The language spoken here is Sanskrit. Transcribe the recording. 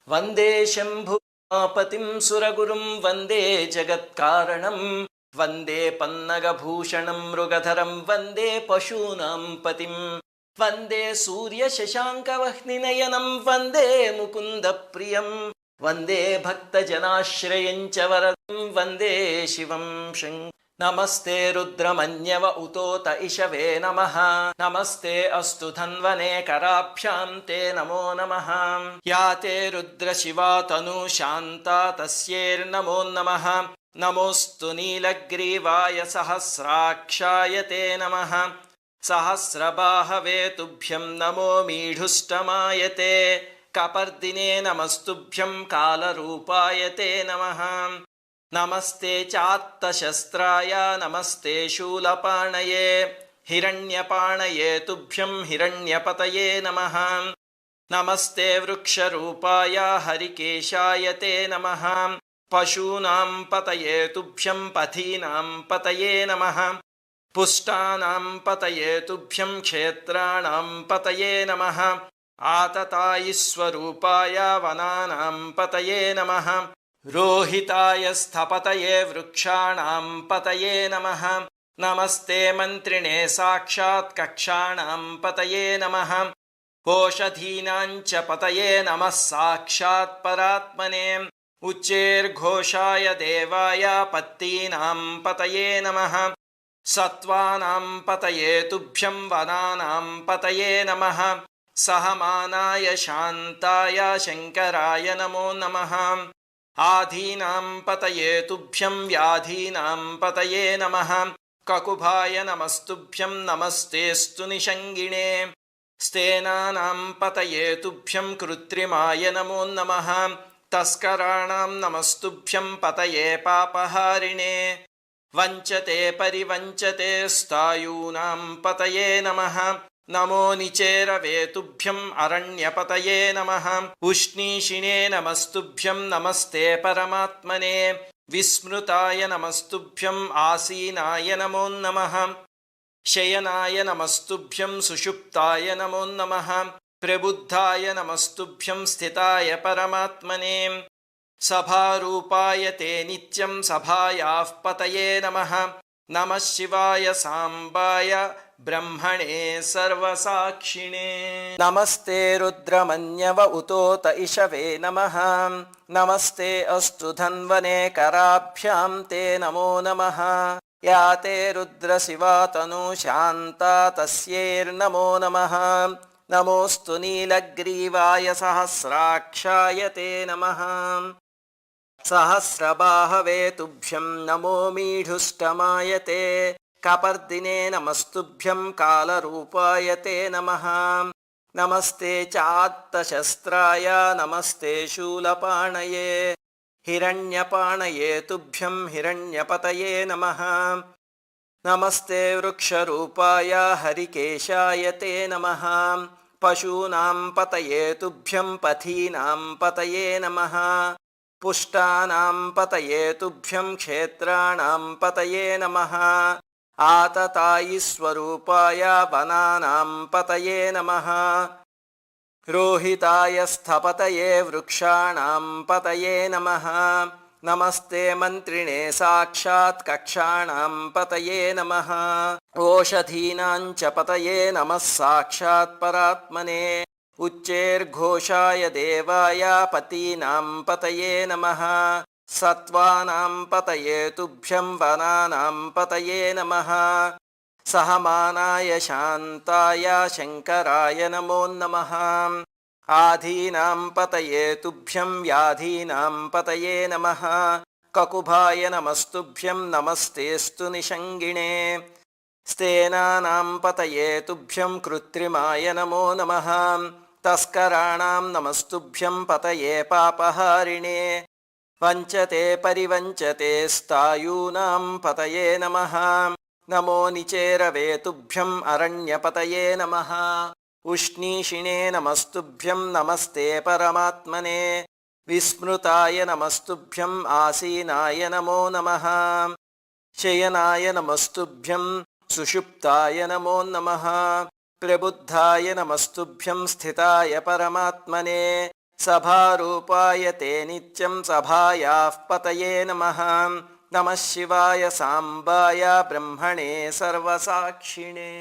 वन्दे शम्भुपतिं सुरगुरुं वन्दे जगत्कारणं वन्दे पन्नगभूषणं मृगधरं वन्दे पशूनां पतिं वन्दे सूर्यशशाङ्कवह्निनयनं वन्दे मुकुन्दप्रियं वन्दे भक्तजनाश्रयं च वरदं वन्दे शिवं शङ्करं। नमस्ते रुद्रमन्यव उतोत इषवे नमः। नमस्ते अस्तु धन्वने कराभ्यां ते नमो नमः। या ते रुद्रशिवा तनु शान्ता तस्यैर्नमो नमः। नमोऽस्तु नीलग्रीवाय सहस्राक्षाय ते नमः। सहस्रबाहवे तुभ्यं नमो मीढुष्टमाय ते। कपर्दिने नमस्तुभ्यं कालरूपाय ते नमः। नमस्ते चात्तशस्त्राय नमस्ते शूलपाणये हिरण्यपाणये तुभ्यं हिरण्यपतये नमः। नमस्ते वृक्षरूपाय हरिकेशाय ते नमः। पशूनां पतये तुभ्यं पथीनां पतये नमः। पुष्टानां पतये तुभ्यं क्षेत्राणां पतये नमः। आततायिस्वरूपाय वनानां पतये नमः। रोहिताय स्थपतये वृक्षाणां पतये नमः। नमस्ते मन्त्रिणे साक्षात् कक्षाणां पतये नमः। ओषधीनां च पतये नमः साक्षात् परात्मने। उच्चैर्घोषाय देवाय पत्तीनां पतये नमः। सत्त्वानां पतये तुभ्यं वनानां पतये नमः। सहमानाय शान्ताय शङ्कराय नमो नमः। आधीनां पतये तुभ्यं व्याधीनां पतये नमः। ककुभाय नमस्तुभ्यं नमस्तेऽस्तु निषङ्गिणे। स्तेनानां पतये तुभ्यं कृत्रिमाय नमो नमः। तस्कराणां नमस्तुभ्यं पतये पापहारिणे। वञ्चते परिवञ्चते स्थायूनां पतये नमः। नमो निचेरवे तुभ्यं अरण्यपतये नमः। उष्णीषिणे नमस्तुभ्यं नमस्ते परमात्मने। विस्मृताय नमस्तुभ्यं आसीनाय नमो नमः। शयनाय नमस्तुभ्यं सुषुप्ताय नमो नमः। प्रबुद्धाय नमस्तुभ्यं स्थिताय परमात्मने। सभारूपाय ते नित्यं सभायाः पतये नमः। नमः शिवाय सांबाय ब्रह्मणे सर्वसाक्षिणे। नमस्ते रुद्रमन्यव उतोत इषवे नमः। नमस्ते अस्तु धन्वने कराभ्यां ते नमो नमः। या ते रुद्रशिवा तनु शान्ता तस्यैर्नमो नमः। नमोऽस्तु नीलग्रीवाय सहस्राक्षाय ते नमः। सहस्रबाहवे तुभ्यं नमो मीढुष्टमाय ते। कपर्दिने नमस्तुभ्यं कालरूपाय ते नमः। नमस्ते चात्तशस्त्राय नमस्ते शूलपाणये हिरण्यपाणये तुभ्यं हिरण्यपतये नमः। नमस्ते वृक्षरूपाय हरिकेशाय ते नमः। पशूनां पतये तुभ्यं पथीनां पतये नमः। पुष्टानां पतये तुभ्यं क्षेत्राणां पतये नमः। आततायिस्वरूपाय वनानां पतये नमः। रोहिताय स्थपतये वृक्षाणां पतये नमः। नमस्ते मन्त्रिणे साक्षात् कक्षाणां पतये नमः। ओषधीनां च पतये नमः साक्षात् परात्मने। उच्चैर्घोषाय देवाय पतीनां पतये नमः। सत्त्वानां पतये तुभ्यं वनानां पतये नमः। सहमानाय शान्ताय शङ्कराय नमो नमः। आधीनां पतये तुभ्यं व्याधीनां पतये नमः। ककुभाय नमस्तुभ्यं नमस्तेऽस्तु निषङ्गिणे। स्तेनानां पतये तुभ्यं कृत्रिमाय नमो नमः। तस्कराणां नमस्तुभ्यं पतये पापहारिणे। वञ्चते परिवञ्चते स्थायूनां पतये नमः। नमो निचेरवे तुभ्यं अरण्यपतये नमः। उष्णीषिणे नमस्तुभ्यं नमस्ते परमात्मने। विस्मृताय नमस्तुभ्यं आसीनाय नमो नमः। शयनाय नमस्तुभ्यं सुषुप्ताय नमो नमः। प्रबुद्धाय नमस्तुभ्यं स्थिताय परमात्मने। సభారూపాయ తే నిత్యం సభాయాః పతయే నమః. నమః శివాయ సాంబాయ బ్రహ్మణే సర్వసాక్షిణే.